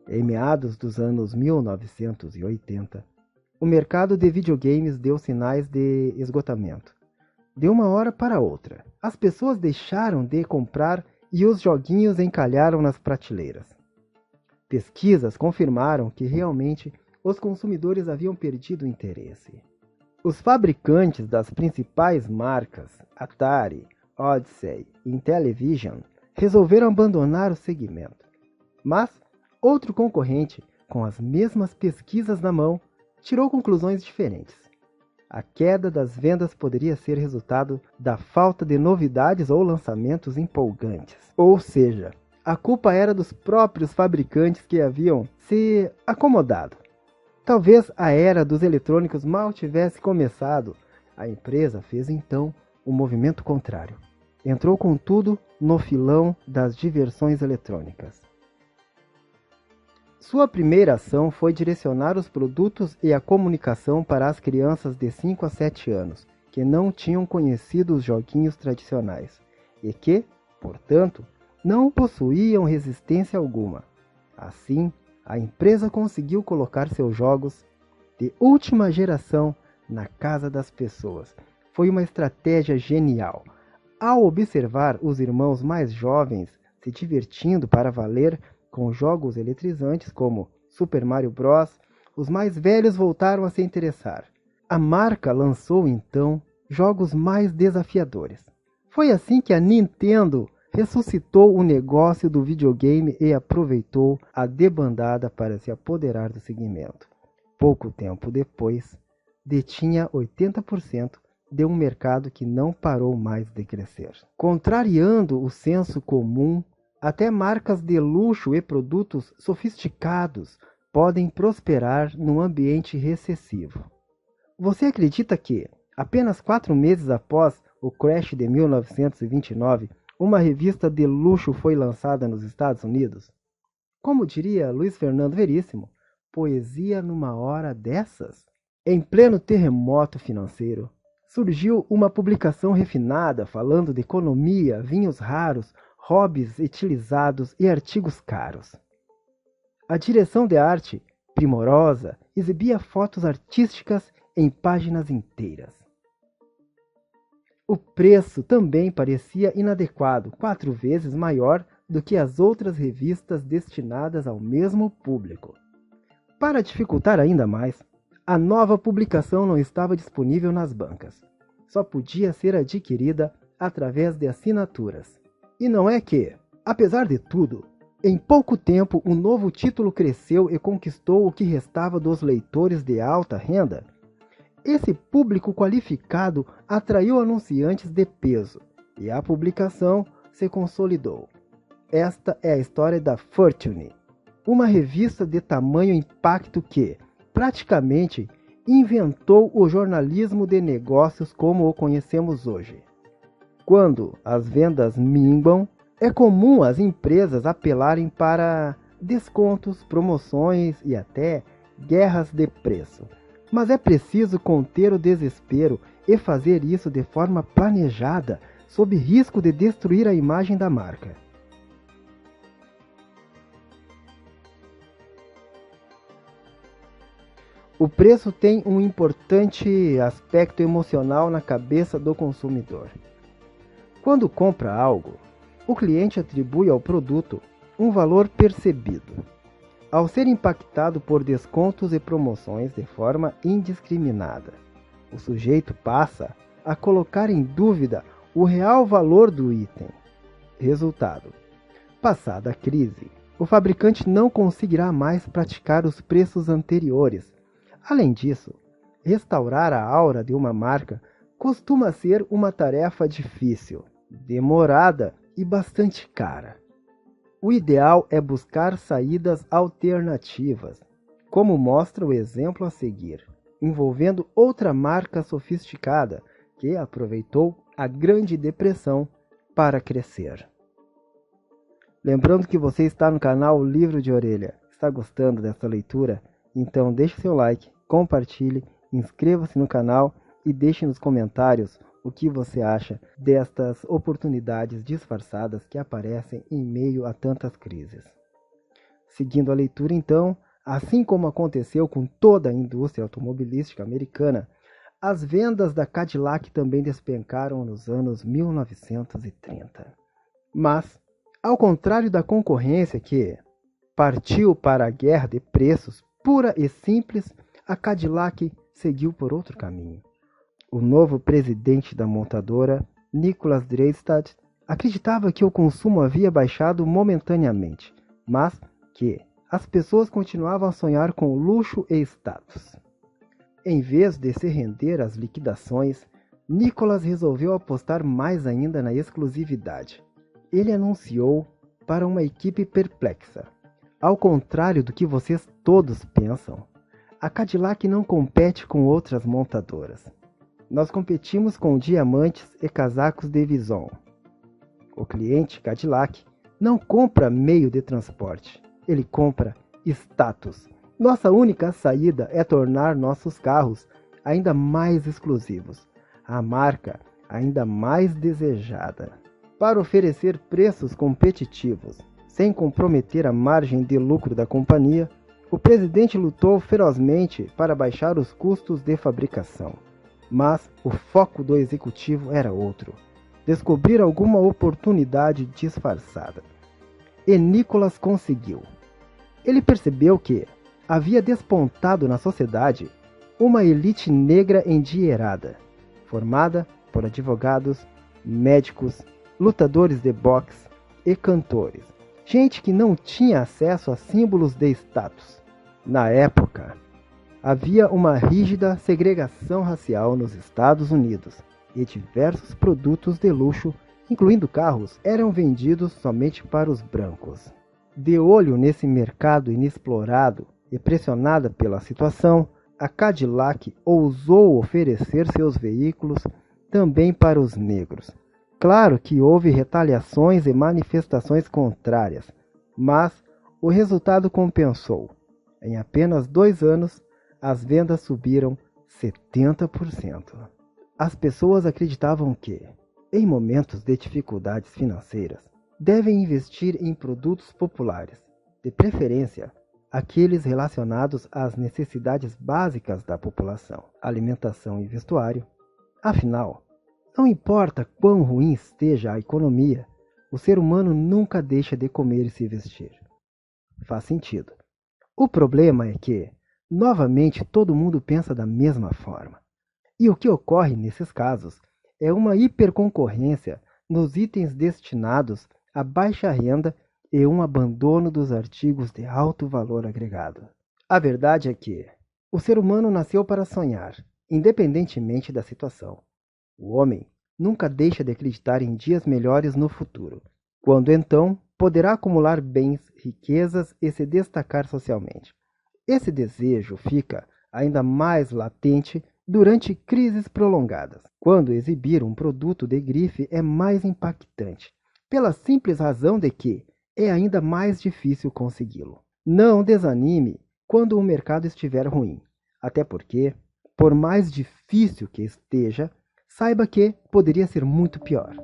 Em meados dos anos 1980, o mercado de videogames deu sinais de esgotamento. De uma hora para outra, as pessoas deixaram de comprar e os joguinhos encalharam nas prateleiras. Pesquisas confirmaram que realmente os consumidores haviam perdido o interesse. Os fabricantes das principais marcas, Atari, Odyssey e Intellivision, resolveram abandonar o segmento. Mas outro concorrente, com as mesmas pesquisas na mão, tirou conclusões diferentes. A queda das vendas poderia ser resultado da falta de novidades ou lançamentos empolgantes. Ou seja, a culpa era dos próprios fabricantes que haviam se acomodado. Talvez a era dos eletrônicos mal tivesse começado. A empresa fez então o movimento contrário. Entrou com tudo no filão das diversões eletrônicas. Sua primeira ação foi direcionar os produtos e a comunicação para as crianças de 5 a 7 anos, que não tinham conhecido os joguinhos tradicionais, e que, portanto, não possuíam resistência alguma. Assim, a empresa conseguiu colocar seus jogos de última geração na casa das pessoas. Foi uma estratégia genial. Ao observar os irmãos mais jovens se divertindo para valer com jogos eletrizantes como Super Mario Bros., os mais velhos voltaram a se interessar. A marca lançou então jogos mais desafiadores. Foi assim que a Nintendo ressuscitou o negócio do videogame e aproveitou a debandada para se apoderar do segmento. Pouco tempo depois, detinha 80% de um mercado que não parou mais de crescer. Contrariando o senso comum, até marcas de luxo e produtos sofisticados podem prosperar num ambiente recessivo. Você acredita que, apenas 4 meses após o crash de 1929, uma revista de luxo foi lançada nos Estados Unidos? Como diria Luiz Fernando Veríssimo, poesia numa hora dessas? Em pleno terremoto financeiro, surgiu uma publicação refinada falando de economia, vinhos raros, hobbies utilizados e artigos caros. A direção de arte, primorosa, exibia fotos artísticas em páginas inteiras. O preço também parecia inadequado, 4 vezes maior do que as outras revistas destinadas ao mesmo público. Para dificultar ainda mais, a nova publicação não estava disponível nas bancas. Só podia ser adquirida através de assinaturas. E não é que, apesar de tudo, em pouco tempo o novo título cresceu e conquistou o que restava dos leitores de alta renda. Esse público qualificado atraiu anunciantes de peso e a publicação se consolidou. Esta é a história da Fortune, uma revista de tamanho e impacto que, praticamente, inventou o jornalismo de negócios como o conhecemos hoje. Quando as vendas minguam, é comum as empresas apelarem para descontos, promoções e até guerras de preço. Mas é preciso conter o desespero e fazer isso de forma planejada, sob risco de destruir a imagem da marca. O preço tem um importante aspecto emocional na cabeça do consumidor. Quando compra algo, o cliente atribui ao produto um valor percebido. Ao ser impactado por descontos e promoções de forma indiscriminada, o sujeito passa a colocar em dúvida o real valor do item. Resultado: passada a crise, o fabricante não conseguirá mais praticar os preços anteriores. Além disso, restaurar a aura de uma marca costuma ser uma tarefa difícil, demorada e bastante cara. O ideal é buscar saídas alternativas, como mostra o exemplo a seguir, envolvendo outra marca sofisticada que aproveitou a Grande Depressão para crescer. Lembrando que você está no canal Livro de Orelha. Está gostando dessa leitura? Então deixe seu like, compartilhe, inscreva-se no canal e deixe nos comentários o que você acha destas oportunidades disfarçadas que aparecem em meio a tantas crises. Seguindo a leitura, então, assim como aconteceu com toda a indústria automobilística americana, as vendas da Cadillac também despencaram nos anos 1930. Mas, ao contrário da concorrência que partiu para a guerra de preços pura e simples, a Cadillac seguiu por outro caminho. O novo presidente da montadora, Nicholas Dreystadt, acreditava que o consumo havia baixado momentaneamente, mas que as pessoas continuavam a sonhar com luxo e status. Em vez de se render às liquidações, Nicholas resolveu apostar mais ainda na exclusividade. Ele anunciou para uma equipe perplexa: ao contrário do que vocês todos pensam, a Cadillac não compete com outras montadoras. Nós competimos com diamantes e casacos de Vison. O cliente Cadillac não compra meio de transporte, ele compra status. Nossa única saída é tornar nossos carros ainda mais exclusivos, a marca ainda mais desejada. Para oferecer preços competitivos, sem comprometer a margem de lucro da companhia, o presidente lutou ferozmente para baixar os custos de fabricação. Mas o foco do executivo era outro: descobrir alguma oportunidade disfarçada. E Nicholas conseguiu. Ele percebeu que havia despontado na sociedade uma elite negra endinheirada, formada por advogados, médicos, lutadores de boxe e cantores. Gente que não tinha acesso a símbolos de status. Na época, havia uma rígida segregação racial nos Estados Unidos e diversos produtos de luxo, incluindo carros, eram vendidos somente para os brancos. De olho nesse mercado inexplorado e pressionada pela situação, a Cadillac ousou oferecer seus veículos também para os negros. Claro que houve retaliações e manifestações contrárias, mas o resultado compensou. Em apenas 2 anos, as vendas subiram 70%. As pessoas acreditavam que, em momentos de dificuldades financeiras, devem investir em produtos populares, de preferência aqueles relacionados às necessidades básicas da população, alimentação e vestuário. Afinal, não importa quão ruim esteja a economia, o ser humano nunca deixa de comer e se vestir. Faz sentido. O problema é que, novamente, todo mundo pensa da mesma forma. E o que ocorre nesses casos é uma hiperconcorrência nos itens destinados à baixa renda e um abandono dos artigos de alto valor agregado. A verdade é que o ser humano nasceu para sonhar, independentemente da situação. O homem nunca deixa de acreditar em dias melhores no futuro, quando então poderá acumular bens, riquezas e se destacar socialmente. Esse desejo fica ainda mais latente durante crises prolongadas, quando exibir um produto de grife é mais impactante, pela simples razão de que é ainda mais difícil consegui-lo. Não desanime quando o mercado estiver ruim, até porque, por mais difícil que esteja, saiba que poderia ser muito pior.